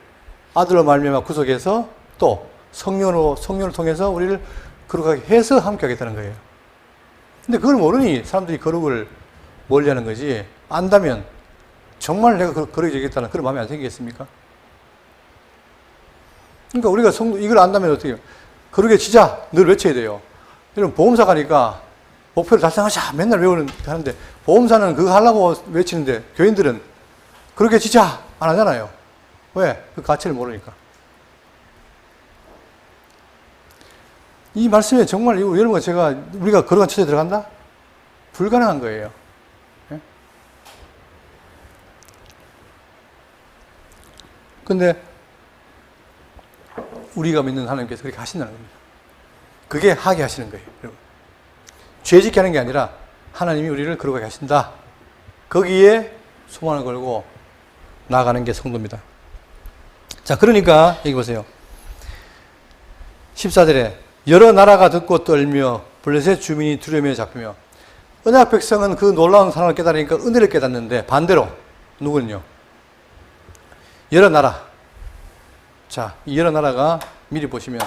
아들로 말미암아 구속해서 또 성령을 통해서 우리를 거룩하게 해서 함께 하겠다는 거예요. 근데 그걸 모르니 사람들이 거룩을 멀리 하는 거지. 안다면 정말 내가 거룩해지겠다는 그런 마음이 안 생기겠습니까? 그러니까 우리가 이걸 안다면 어떻게 해요? 거룩해지자 늘 외쳐야 돼요. 여러분 보험사 가니까 목표를 달성하자 맨날 하는데 보험사는 그거 하려고 외치는데 교인들은 거룩해지자 안 하잖아요. 왜? 그 가치를 모르니까. 이 말씀에 정말 여러분 우리가 거룩한 처소에 들어간다? 불가능한 거예요. 예? 근데 우리가 믿는 하나님께서 그렇게 하신다는 겁니다. 그게 하게 하시는 거예요, 여러분. 죄짓게 하는 게 아니라 하나님이 우리를 거룩하게 하신다. 거기에 소망을 걸고 나아가는 게 성도입니다. 자, 그러니까 여기 보세요. 14절에 여러 나라가 듣고 떨며 블레셋 주민이 두려움에 잡히며. 언약 백성은 그 놀라운 사랑을 깨달으니까 은혜를 깨닫는데 반대로 누구는요? 여러 나라. 자, 이 여러 나라가 미리 보시면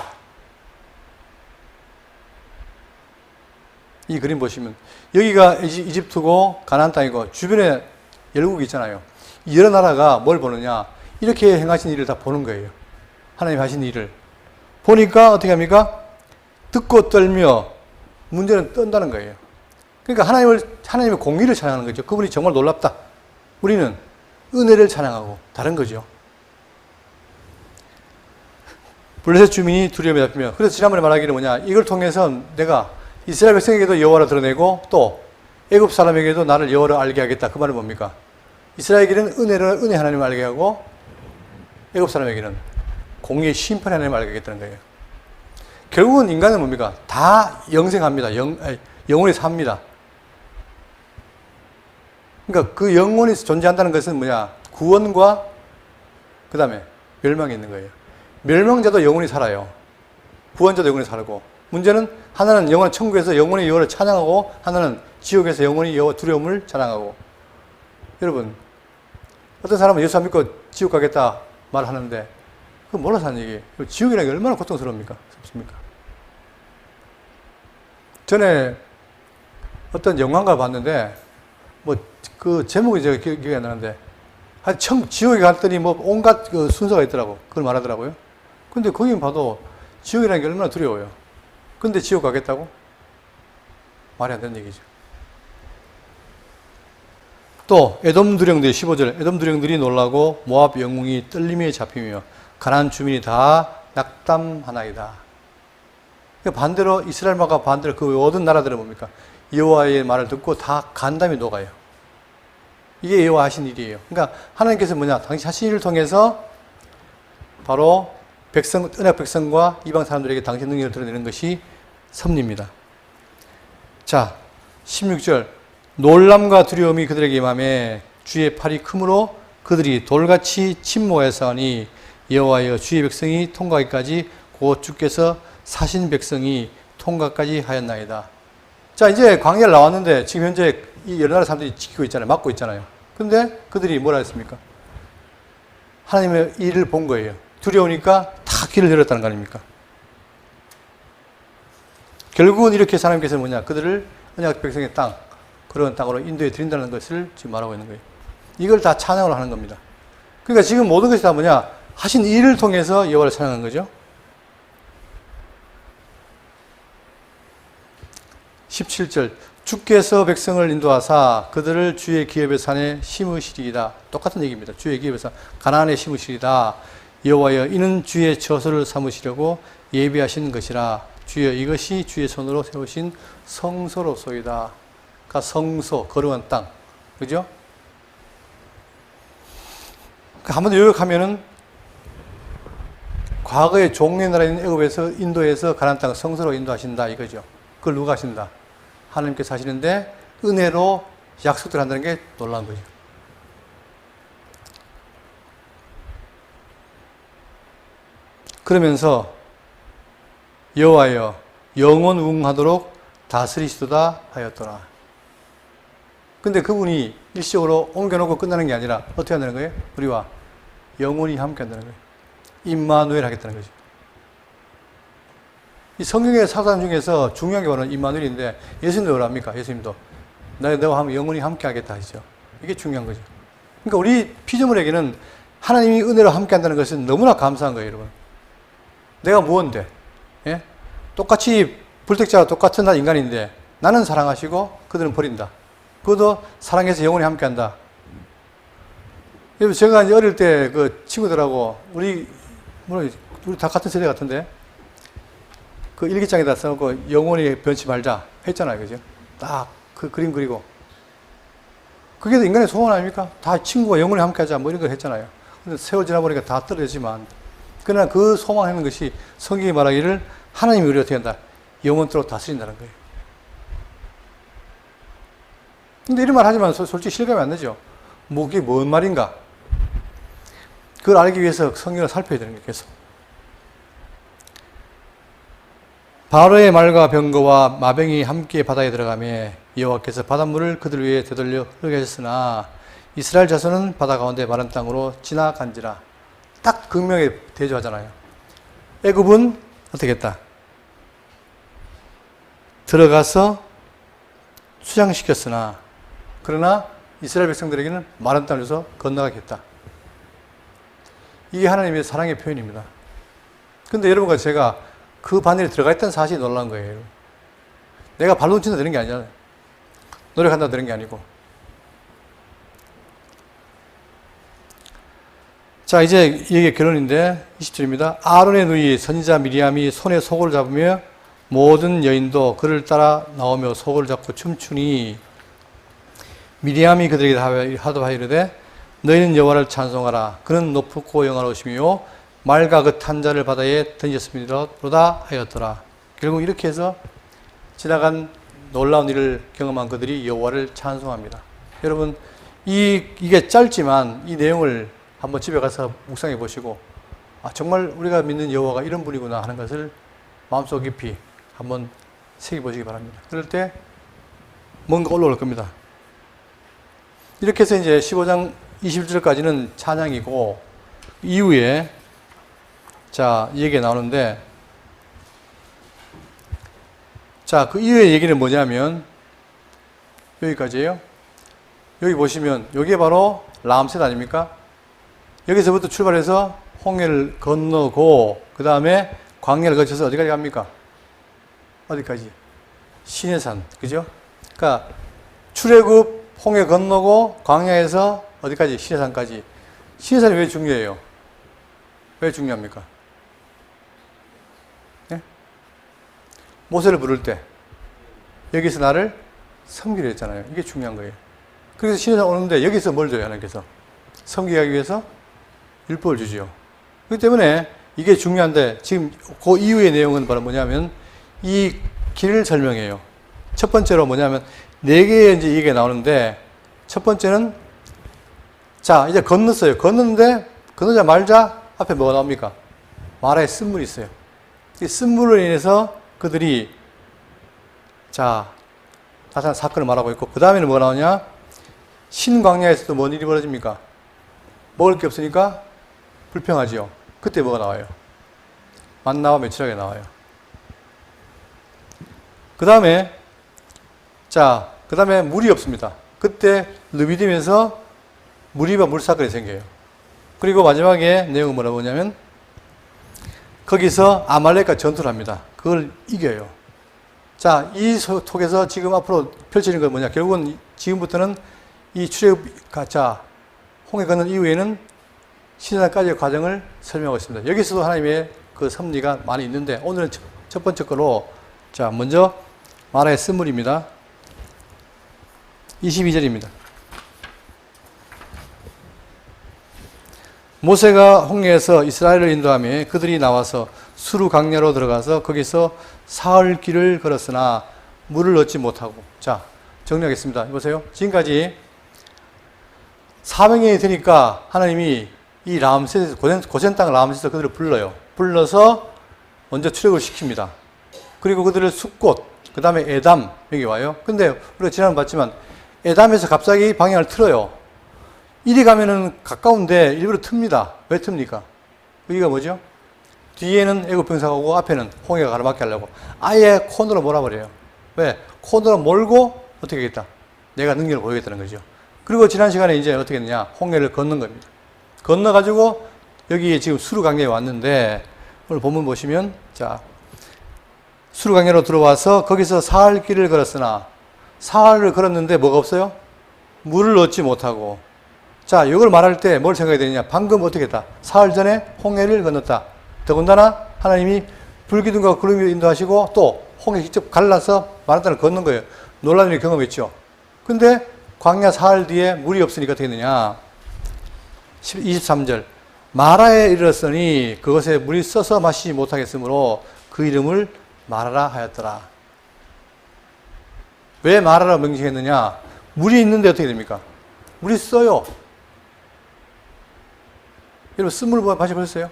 이 그림 보시면 여기가 이집트고 가나안 땅이고 주변에 열국이 있잖아요. 이 여러 나라가 뭘 보느냐? 이렇게 행하신 일을 다 보는 거예요. 하나님 하신 일을 보니까 어떻게 합니까? 듣고 떨며. 문제는 떤다는 거예요. 그러니까 하나님의 공의를 찬양하는 거죠. 그분이 정말 놀랍다. 우리는 은혜를 찬양하고 다른 거죠. 블레셋 주민이 두려움에 잡히며. 그래서 지난번에 말하기를 뭐냐? 이걸 통해서 내가 이스라엘 백성에게도 여호와를 드러내고 또 애굽 사람에게도 나를 여호와를 알게 하겠다. 그 말은 뭡니까? 이스라엘에게는 은혜 하나님을 알게 하고 애굽 사람에게는 공의의 심판이 하나님을 알게 하겠다는 거예요. 결국은 인간은 뭡니까? 다 영생합니다. 영원히 삽니다. 그러니까 그 영원히 존재한다는 것은 뭐냐? 구원과 그 다음에 멸망이 있는 거예요. 멸망자도 영원히 살아요. 구원자도 영원히 살고. 문제는 하나는 영원한 천국에서 영원히 여호와를 찬양하고, 하나는 지옥에서 영원히 여호와 두려움을 찬양하고. 여러분, 어떤 사람은 예수 안 믿고 지옥 가겠다 말하는데 그거 몰라서 하는 얘기예요. 지옥이라는 게 얼마나 고통스럽습니까? 전에 어떤 영화인가 봤는데 뭐 그 제목이 제가 기억이 안 나는데 지옥에 갔더니 뭐 온갖 그 순서가 있더라고. 그걸 말하더라고요. 근데 거기 봐도 지옥이라는 게 얼마나 두려워요. 근데 지옥 가겠다고? 말이 안 되는 얘기죠. 또 에돔 두령들 15절 에돔 두령들이 놀라고 모압 영웅이 떨림에 잡히며 가나안 주민이 다 낙담하나이다. 반대로 이스라엘과 반대로 그 모든 나라들은 뭡니까? 여호와의 말을 듣고 다 간담이 녹아요. 이게 여호와 하신 일이에요. 그러니까 하나님께서 뭐냐? 당신 하신 일을 통해서 바로 언약 백성과 이방 사람들에게 당신 능력을 드러내는 것이 섭리입니다. 자, 16절 놀람과 두려움이 그들에게 임하매 주의 팔이 크므로 그들이 돌같이 침몰해서 하니 여호와여 주의 백성이 통과하기까지 곧 주께서 사신 백성이 통과까지 하였나이다. 자, 이제 광야를 나왔는데 지금 현재 이 여러 나라 사람들이 지키고 있잖아요. 막고 있잖아요. 근데 그들이 뭐라 했습니까? 하나님의 일을 본 거예요. 두려우니까 다 길을 열었다는 거 아닙니까? 결국은 이렇게 해서 하나님께서 뭐냐? 그들을 언약 백성의 땅, 그런 땅으로 인도해 드린다는 것을 지금 말하고 있는 거예요. 이걸 다 찬양을 하는 겁니다. 그러니까 지금 모든 것이 다 뭐냐? 하신 일을 통해서 여호와를 찬양하는 거죠. 17절 주께서 백성을 인도하사 그들을 주의 기업의 산에 심으시리이다. 똑같은 얘기입니다. 주의 기업의 산 가나안에 심으시리이다. 여호와여 이는 주의 처소를 삼으시려고 예비하신 것이라. 주여 이것이 주의 손으로 세우신 성소로소이다. 그러니까 성소, 거룩한 땅. 그죠? 한번 더 요약하면은 과거의 종의 나라인 애굽에서 인도에서 가나안 땅 성소로 인도하신다 이거죠. 그걸 누가 하신다? 하나님께서 하시는데 은혜로 약속들 한다는 게 놀라운 거죠. 그러면서 여호와여 영원웅하도록 다스리시도다 하였더라. 근데 그분이 일시적으로 옮겨놓고 끝나는 게 아니라 어떻게 한다는 거예요? 우리와 영원히 함께 한다는 거예요. 임마누엘 하겠다는 거죠. 이 성경의 사람 중에서 중요한 게 바로 임마누엘인데 예수님도 뭐랍니까? 예수님도 너와 영원히 함께 하겠다 하시죠. 이게 중요한 거죠. 그러니까 우리 피조물에게는 하나님이 은혜로 함께 한다는 것은 너무나 감사한 거예요, 여러분. 내가 무언데? 예? 똑같이 불택자와 똑같은 나 인간인데 나는 사랑하시고 그들은 버린다. 그것도 사랑해서 영원히 함께 한다. 제가 이제 어릴 때 그 친구들하고 우리 다 같은 세대 같은데 그 일기장에다 써놓고 영원히 변치 말자 했잖아요. 그죠? 딱 그 그림 그리고. 그게 인간의 소원 아닙니까? 다 친구가 영원히 함께 하자 뭐 이런 거 했잖아요. 근데 세월 지나보니까 다 떨어지지만 그러나 그 소망하는 것이 성경이 말하기를 하나님이 우리를 어떻게 한다? 영원토록 다스린다는 거예요. 근데 이런 말 하지만 솔직히 실감이 안 나죠? 뭐 그게 뭔 말인가? 그걸 알기 위해서 성경을 살펴야 되는 거예요. 계속. 바로의 말과 병거와 마병이 함께 바다에 들어가며 여호와께서 바닷물을 그들 위에 되돌려 흐르게 하셨으나 이스라엘 자손은 바다 가운데 마른 땅으로 지나간지라. 딱 극명하게 대조하잖아요. 애굽은 어떻게 했다? 들어가서 수장시켰으나 그러나 이스라엘 백성들에게는 마른 땅을 줘서 건너가게 했다. 이게 하나님의 사랑의 표현입니다. 근데 여러분과 제가 그 바늘에 들어가 있다는 사실이 놀라운 거예요. 내가 발로 친다 되는 게 아니잖아요. 노력한다 되는 게 아니고. 자, 이제 이게 결론인데 20절입니다. 아론의 누이 선지자 미리암이 손에 소고를 잡으며 모든 여인도 그를 따라 나오며 소고를 잡고 춤추니 미리암이 그들에게 하도 하이르되 너희는 여호와를 찬송하라. 그는 높고 영화로우시며 말과 그 탄 자를 바다에 던졌습니다로다 하였더라. 결국 이렇게 해서 지나간 놀라운 일을 경험한 그들이 여호와를 찬송합니다. 여러분, 이게 짧지만 이 내용을 한번 집에 가서 묵상해 보시고, 정말 우리가 믿는 여호와가 이런 분이구나 하는 것을 마음속 깊이 한번 새겨 보시기 바랍니다. 그럴 때 뭔가 올라올 겁니다. 이렇게 해서 이제 15장 21절까지는 찬양이고, 이후에 얘기가 나오는데, 그 이후의 얘기는 뭐냐면 여기까지예요. 여기 보시면 여기에 바로 람셋 아닙니까? 여기서부터 출발해서 홍해를 건너고 그 다음에 광야를 거쳐서 어디까지 갑니까? 어디까지? 시내산, 그죠? 그러니까 출애굽 홍해 건너고 광야에서 어디까지? 시내산까지. 시내산이 왜 중요해요? 왜 중요합니까? 네? 모세를 부를 때 여기서 나를 섬기려 했잖아요. 이게 중요한 거예요. 그래서 시내산 오는데 여기서 뭘 줘요? 하나님께서 섬기기 하기 위해서 율법을 주지요. 그렇기 때문에 이게 중요한데, 지금 그 이후의 내용은 바로 뭐냐면 이 길을 설명해요. 첫 번째로 뭐냐면 네 개의 이제 얘기가 나오는데, 첫 번째는 이제 건넜어요. 건넜는데 건너자마자 앞에 뭐가 나옵니까? 마라에 쓴물이 있어요. 이 쓴물로 인해서 그들이 나타난 사건을 말하고 있고, 그 다음에는 뭐가 나오냐? 신광야에서도 뭔 일이 벌어집니까? 먹을 게 없으니까 불평하지요. 그때 뭐가 나와요? 만나와 메추라기가 나와요. 그 다음에 물이 없습니다. 그때 르비딤에서 무리와 물사건이 생겨요. 그리고 마지막에 내용은 뭐라고 하냐면 거기서 아말렉과 전투를 합니다. 그걸 이겨요. 이 속에서 지금 앞으로 펼쳐지는 건 뭐냐? 결국은 지금부터는 이 출애굽 홍해 건넌 이후에는 시내산까지의 과정을 설명하고 있습니다. 여기서도 하나님의 그 섭리가 많이 있는데, 오늘은 첫 번째 거로 먼저 마라의 쓴물입니다. 22절입니다. 모세가 홍해에서 이스라엘을 인도하며 그들이 나와서 수르 강야로 들어가서 거기서 사흘 길을 걸었으나 물을 얻지 못하고. 정리하겠습니다. 보세요. 지금까지 400년이 되니까 하나님이 이 람셋에서 고센 땅 람셋에서 그들을 불러서 먼저 출애굽을 시킵니다. 그리고 그들을 숫곳, 그 다음에 에담 여기 와요. 근데 우리가 지난번 봤지만 에담에서 갑자기 방향을 틀어요. 이리 가면은 가까운데 일부러 틉니다. 왜 틉니까? 여기가 뭐죠? 뒤에는 애굽 병사가 오고 앞에는 홍해가 가로막게 하려고 아예 코너로 몰아버려요. 왜? 코너로 몰고 어떻게 하겠다? 내가 능력을 보이겠다는 거죠. 그리고 지난 시간에 이제 어떻게 했느냐? 홍해를 건넌 겁니다. 건너가지고 여기 지금 수르 강야에 왔는데, 오늘 본문 보시면 수르 강야로 들어와서 거기서 사흘 길을 걸었으나, 사흘을 걸었는데 뭐가 없어요? 물을 얻지 못하고. 이걸 말할 때 뭘 생각해야 되느냐? 방금 어떻게 했다? 사흘 전에 홍해를 건넜다. 더군다나 하나님이 불기둥과 구름이 인도하시고 또 홍해 직접 갈라서 마라톤을 건넌 거예요. 놀라운 일 경험했죠. 근데 광야 사흘 뒤에 물이 없으니까 어떻게 했느냐? 23절. 마라에 이르렀으니 그것에 물이 써서 마시지 못하겠으므로 그 이름을 마라라 하였더라. 왜 마라라 명칭했느냐? 물이 있는데 어떻게 됩니까? 물이 써요. 여러분, 쓴물 마셔보셨어요?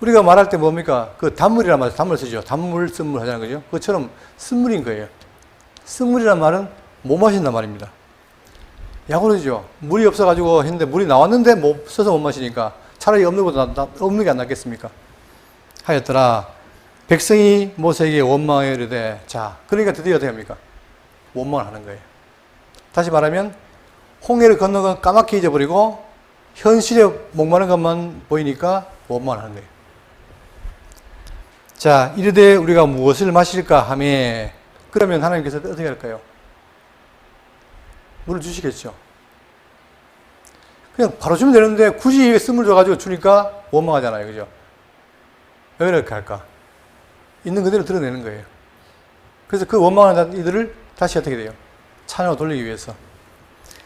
우리가 말할 때 뭡니까? 그 단물이란 말, 단물 쓰죠. 단물, 쓴물 하자는 거죠. 그것처럼 쓴물인 거예요. 쓴물이란 말은 못 마신단 말입니다. 약오르죠. 물이 없어가지고 했는데 물이 나왔는데 못 써서 못 마시니까 차라리 없는 게 안 낫겠습니까? 하였더라. 백성이 모세에게 원망하여 이르되. 그러니까 드디어 어떻게 합니까? 원망을 하는 거예요. 다시 말하면 홍해를 건너는 건 까맣게 잊어버리고 현실에 목마른 것만 보이니까 원망을 하는 거예요. 이르되 우리가 무엇을 마실까 하며, 그러면 하나님께서 어떻게 할까요? 물을 주시겠죠. 그냥 바로 주면 되는데 굳이 쓴물 줘가지고 주니까 원망하잖아요. 그죠? 왜 이렇게 할까? 있는 그대로 드러내는 거예요. 그래서 그 원망하는 이들을 다시 어떻게 돼요? 찬양으로 돌리기 위해서.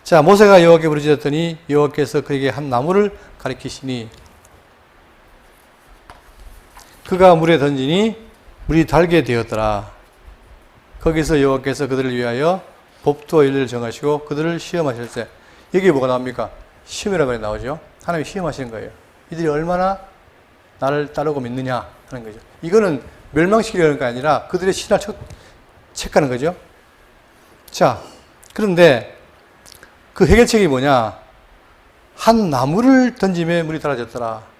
자, 모세가 여호와께 부르짖었더니 여호와께서 그에게 한 나무를 가리키시니 그가 물에 던지니 물이 달게 되었더라. 거기서 여호와께서 그들을 위하여 법도와 윤례를 정하시고 그들을 시험하실세. 여기에 뭐가 나옵니까? 시험이라고 말이 나오죠. 하나님이 시험하시는 거예요. 이들이 얼마나 나를 따르고 믿느냐 하는 거죠. 이거는 멸망시키려는 게 아니라 그들의 신앙을 체크하는 거죠. 자, 그런데 그 해결책이 뭐냐? 한 나무를 던짐에 물이 달아졌더라.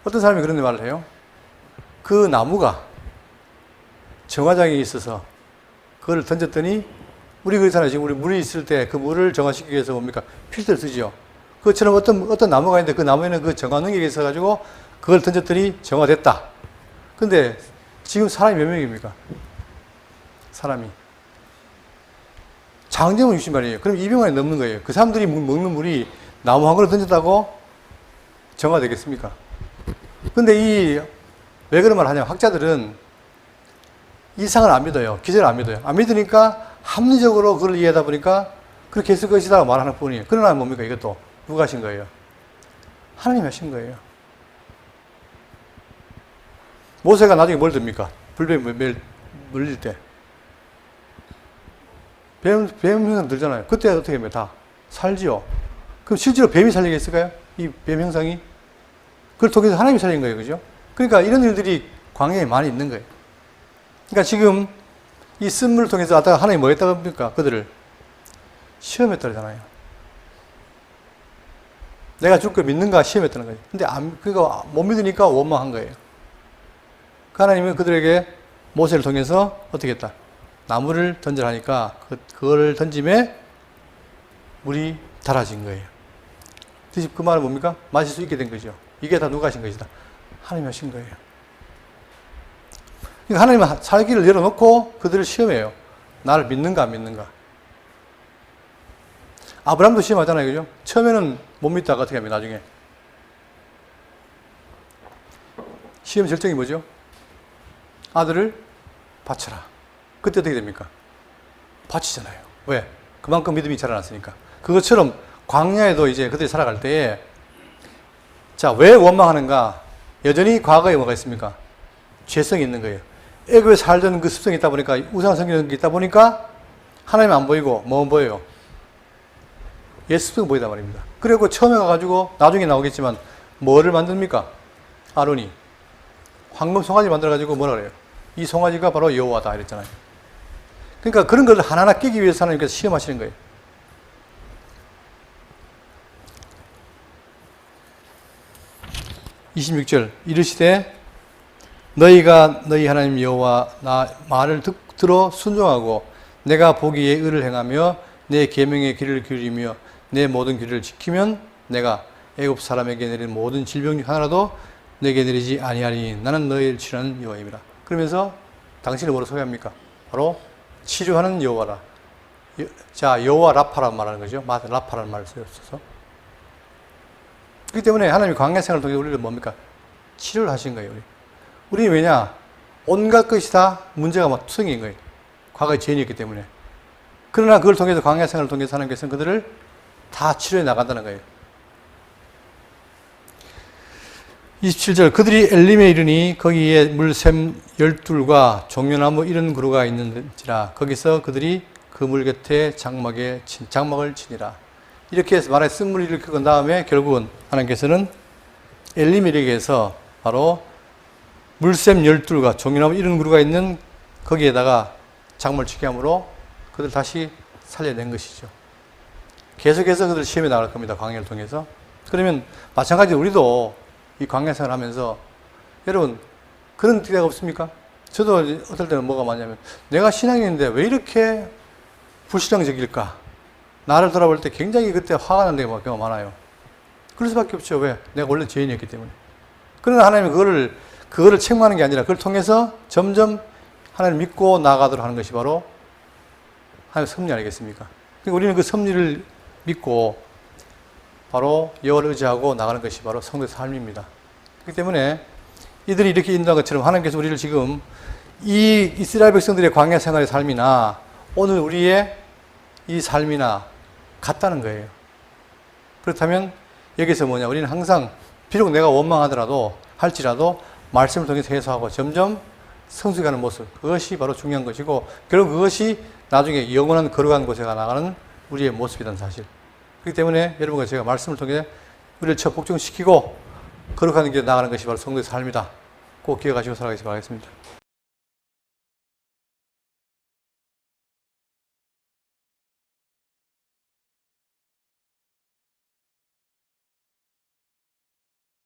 어떤 사람이 그런 말을 해요. 그 나무가 정화장에 있어서 그걸 던졌더니 우리 그렇잖아요. 지금 우리 물이 있을 때 그 물을 정화시키기 위해서 뭡니까? 필터를 쓰죠. 그것처럼 어떤 나무가 있는데 그 나무에는 그 정화 능력이 있어가지고 그걸 던졌더니 정화됐다. 근데 지금 사람이 몇 명입니까? 사람이. 장정은 60마리예요. 그럼 200마리 넘는 거예요. 그 사람들이 먹는 물이 나무 한 그릇 던졌다고 정화되겠습니까? 근데 왜 그런 말을 하냐면 학자들은 이상을 안 믿어요. 기적을 안 믿어요. 안 믿으니까 합리적으로 그걸 이해하다 보니까 그렇게 했을 것이다 말하는 뿐이에요. 그러나 뭡니까? 이것도 누가 하신 거예요? 하나님이 하신 거예요. 모세가 나중에 뭘 듭니까? 불뱀이 물릴 때. 뱀 형상 들잖아요. 그때 어떻게 하면 다 살지요. 그럼 실제로 뱀이 살리겠을까요? 이 뱀 형상이? 그걸 통해서 하나님이 살린 거예요. 그죠? 그러니까 이런 일들이 광야에 많이 있는 거예요. 그러니까 지금 이 쓴물을 통해서 아까 하나님이 뭐 했다고 합니까? 그들을 시험했다 그러잖아요. 내가 줄 걸 믿는가 시험했다는 거예요. 근데 그거 못 믿으니까 원망한 거예요. 그 하나님은 그들에게 모세를 통해서 어떻게 했다? 나무를 던져라 하니까 그걸 던짐에 물이 달아진 거예요. 그 말은 뭡니까? 마실 수 있게 된 거죠. 이게 다 누가 하신 것이다? 하나님이 하신 거예요. 그러니까 하나님은 살기를 열어놓고 그들을 시험해요. 나를 믿는가 안 믿는가. 아브라함도 시험하잖아요. 그죠? 처음에는 못 믿다가 어떻게 합니까? 나중에. 시험 절정이 뭐죠? 아들을 바쳐라. 그때 어떻게 됩니까? 바치잖아요. 왜? 그만큼 믿음이 자라났으니까. 그것처럼 광야에도 이제 그들이 살아갈 때에 자, 왜 원망하는가? 여전히 과거에 뭐가 있습니까? 죄성이 있는 거예요. 애굽에 살던 그 습성이 있다 보니까 우상 섬기는 게 있다 보니까 하나님 안 보이고 뭐만 보여요? 옛 습성 보이단 말입니다. 그리고 처음에 가가지고 나중에 나오겠지만 뭐를 만듭니까? 아론이 황금 송아지 만들어가지고 뭐라 그래요? 이 송아지가 바로 여호와다 이랬잖아요. 그러니까 그런 걸 하나하나 깨기 위해서 하나님께서 시험하시는 거예요. 26절 이르시되 너희가 너희 하나님 여호와 나 말을 들어 순종하고 내가 보기에 의를 행하며 내 계명의 길을 기울이며 내 모든 길을 지키면 내가 애굽 사람에게 내린 모든 질병 중 하나라도 내게 내리지 아니하리니 나는 너희를 치료하는 여호와입니다. 그러면서 당신을 뭐로 소개합니까? 바로 치료하는 여호와라. 자, 여호와 라파라는 말하는 거죠. 라파라는 말을 쓰였어서. 그렇기 때문에 하나님이 광야 생활을 통해 우리를 뭡니까? 치료를 하신 거예요. 우리는 왜냐? 온갖 것이 다 문제가 막 투성인 거예요. 과거에 죄인이었기 때문에. 그러나 그걸 통해서 광야 생활을 통해서 하나님께서는 그들을 다 치료해 나간다는 거예요. 27절 그들이 엘림에 이르니 거기에 물샘 12과 종려나무 이런 그루가 있는지라 거기서 그들이 그 물 곁에 장막을 치니라. 이렇게 해서 말에 쓴물을 일으킨 다음에 결국은 하나님께서는 엘림에 이르게 해서 바로 물샘 12과 종려나무 이런 그루가 있는 거기에다가 장막을 치게 함으로 그들 다시 살려낸 것이죠. 계속해서 그들 시험에 나갈 겁니다. 광야를 통해서. 그러면 마찬가지로 우리도 이 광야 생활을 하면서 여러분 그런 때가 없습니까? 저도 어떨 때는 뭐가 많냐면 내가 신앙이 있는데 왜 이렇게 불신앙적일까? 나를 돌아볼 때 굉장히 그때 화가 나는 경우가 많아요. 그럴 수밖에 없죠. 왜? 내가 원래 죄인이었기 때문에. 그러나 하나님은 그거를 책망하는 게 아니라 그걸 통해서 점점 하나님을 믿고 나아가도록 하는 것이 바로 하나님의 섭리 아니겠습니까? 그러니까 우리는 그 섭리를 믿고 바로 여호와를 의지하고 나가는 것이 바로 성도의 삶입니다. 그렇기 때문에 이들이 이렇게 인도한 것처럼 하나님께서 우리를 지금 이 이스라엘 백성들의 광야 생활의 삶이나 오늘 우리의 이 삶이나 같다는 거예요. 그렇다면 여기서 뭐냐? 우리는 항상 비록 내가 원망하더라도 할지라도 말씀을 통해서 해소하고 점점 성숙해가는 모습, 그것이 바로 중요한 것이고 결국 그것이 나중에 영원한 거룩한 곳에 나가는 우리의 모습이라는 사실. 그렇기 때문에 여러분과 제가 말씀을 통해 우리를 복종시키고 거룩한 길에 나가는 것이 바로 성도의 삶이다. 꼭 기억하시고 살아가시기 바라겠습니다.